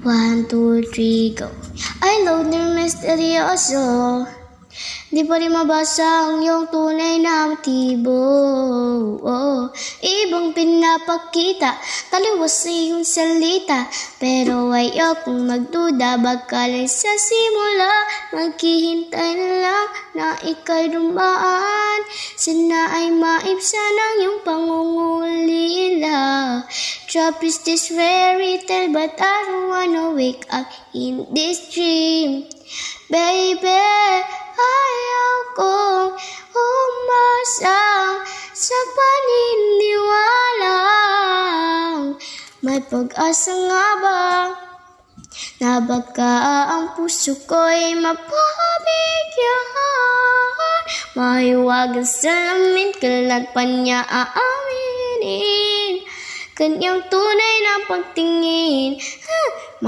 1, 2, 3, go. I love the misteryoso. Di pa rin mabasa ang iyong tunay na motibo. Ibang pinapakita, taliwas sa iyong salita. Pero ayokong magduda, baka lang sa simula. Maghihintay na lang na ika'y dumaan. Sana ay maibsan ang iyong pangungulila. Trap is this fairy tale, but I don't wanna wake up in this dream. Baby, ayaw kong umasang sa paniniwalang may pag-asa nga ba na baka ang puso ko'y mapabigyan. Mahiwagang salamin, kailan pa niya aaminin kanyang tunay na pagtingin.